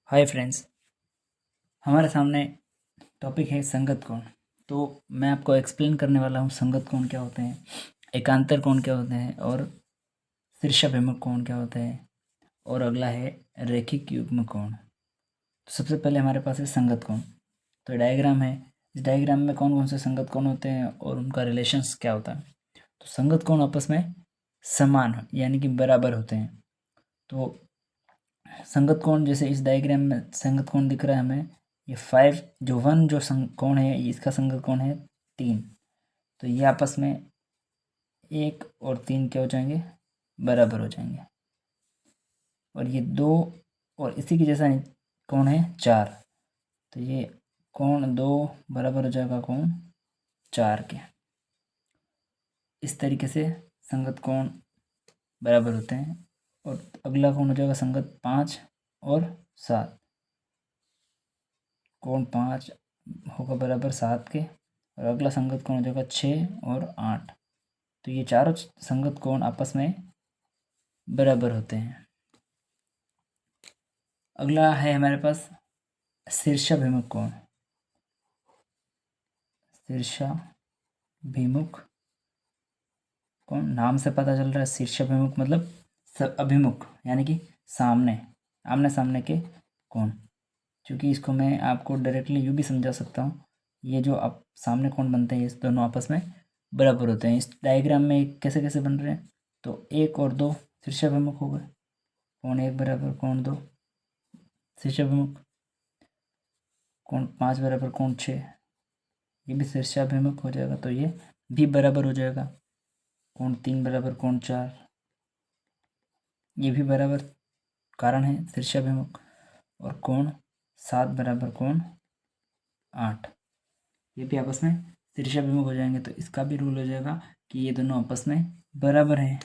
Hi friends, हमारे सामने topic है संगत कोण। तो मैं आपको एक्सप्लेन करने वाला हूँ संगत कोण क्या होते हैं, एकांतर कोण क्या होते हैं और शीर्षाभिमुख कोण क्या होते हैं, और अगला है रैखिक युग्म कोण। तो सबसे पहले हमारे पास है संगत कोण। तो डायग्राम है, इस डायग्राम में कौन कौन से संगत कोण होते हैं और उनका रिलेशंस क्या होता है। तो संगत कोण आपस में समान यानी कि बराबर होते हैं। तो संगत कोण जैसे इस डायग्राम में संगत कोण दिख रहा है हमें, ये 5 जो 1 जो कोण है इसका संगत कोण है 3। तो ये आपस में 1 और 3 क्या हो जाएंगे, बराबर हो जाएंगे। और ये 2 और इसी के जैसा कोण है 4, तो ये कोण 2 बराबर हो जाएगा कोण 4 के। इस तरीके से संगत कोण बराबर होते हैं। और अगला कोण हो जाएगा संगत 5 और 7। कोण 5 होगा बराबर 7 के, और अगला संगत कोण हो जाएगा 6 और 8। तो ये चारों संगत कोण आपस में बराबर होते हैं। अगला है हमारे पास शीर्षाभिमुख कोण। शीर्षाभिमुख कोण नाम से पता चल रहा है, शीर्षाभिमुख मतलब अभिमुख यानी कि सामने, आमने सामने के कोण। क्योंकि इसको मैं आपको डायरेक्टली यूँ भी समझा सकता हूँ, ये जो आप सामने कोण बनते हैं ये दोनों आपस में बराबर होते हैं। इस डायग्राम में कैसे कैसे बन रहे हैं, तो 1 और 2 शीर्षाभिमुख हो गए, कोण 1 बराबर कोण 2 शीर्षाभिमुख, कोण 5 बराबर कोण 6 ये भी शीर्षाभिमुख हो जाएगा, तो ये भी बराबर हो जाएगा। कोण 3 बराबर कोण 4 ये भी बराबर, कारण है शीर्षाभिमुख। और कोण 7 बराबर कोण 8 ये भी आपस में शीर्षाभिमुख हो जाएंगे। तो इसका भी रूल हो जाएगा कि ये दोनों आपस में बराबर हैं।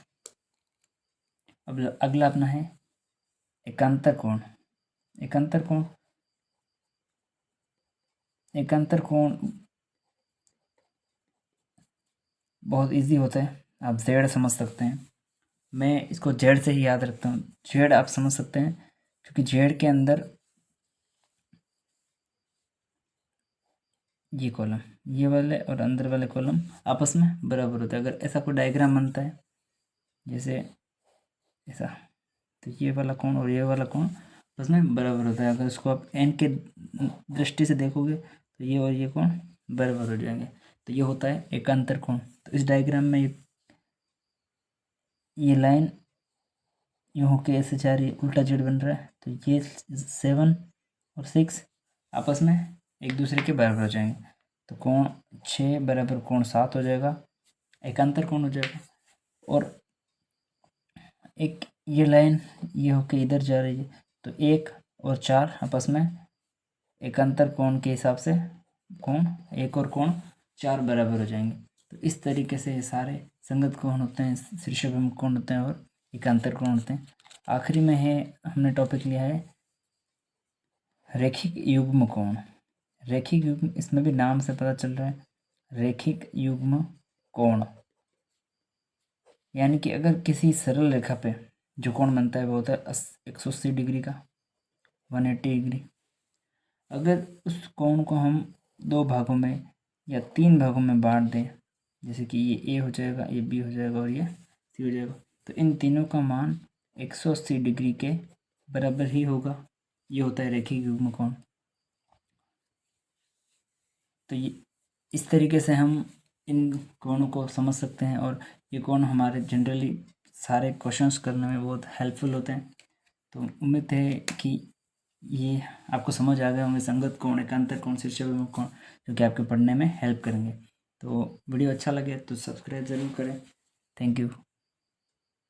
अब अगला अपना है एकांतर कोण। एकांतर कोण बहुत इजी होता है, आप जेड समझ सकते हैं। मैं इसको जेड से ही याद रखता हूँ, जेड आप समझ सकते हैं क्योंकि जेड के अंदर ये कॉलम, ये वाले और अंदर वाले कॉलम आपस में बराबर होते हैं। अगर ऐसा कोई डायग्राम बनता है जैसे ऐसा, तो ये वाला कोण और ये वाला कोण आपस में बराबर होता है। अगर इसको आप एन के दृष्टि से देखोगे तो ये और ये कोण बराबर हो जाएंगे। तो ये होता है एकांतर कोण। तो इस डायग्राम में ये लाइन यूँ होके ऐसे जा रही है, उल्टा जेड बन रहा है, तो ये 7 और 6 आपस में एक दूसरे के बराबर हो जाएंगे। तो कोण 6 बराबर कोण 7 हो जाएगा, एकांतर कोण हो जाएगा। और एक ये लाइन ये होके इधर जा रही है, तो 1 और 4 आपस में एकांतर कोण के हिसाब से कोण 1 और कोण 4 बराबर हो जाएंगे। तो इस तरीके से ये सारे संगत कोण होते हैं, शीर्षाभिमुख कोण होते हैं और एकांतर कोण होते हैं। आखिरी में है, हमने टॉपिक लिया है रैखिक युग्म कोण। रैखिक युग्म, इसमें भी नाम से पता चल रहा है रैखिक युग्म कोण, यानी कि अगर किसी सरल रेखा पे जो कोण बनता है वो होता है 180 डिग्री का, 180 डिग्री। अगर उस कोण को हम 2 भागों में या 3 भागों में बांट दें, जैसे कि ये ए हो जाएगा, ये बी हो जाएगा और ये सी हो जाएगा, तो इन तीनों का मान 180 डिग्री के बराबर ही होगा। ये होता है रैखिक युग्म कोण। तो ये इस तरीके से हम इन कोणों को समझ सकते हैं, और ये कोण हमारे जनरली सारे क्वेश्चंस करने में बहुत हेल्पफुल होते हैं। तो उम्मीद है कि ये आपको समझ आ गए होंगे संगत कोण, एकांतर कोण, शीर्षाभिमुख कोण, जो कि आपके पढ़ने में हेल्प करेंगे। तो वीडियो अच्छा लगे तो सब्सक्राइब ज़रूर करें। Thank you.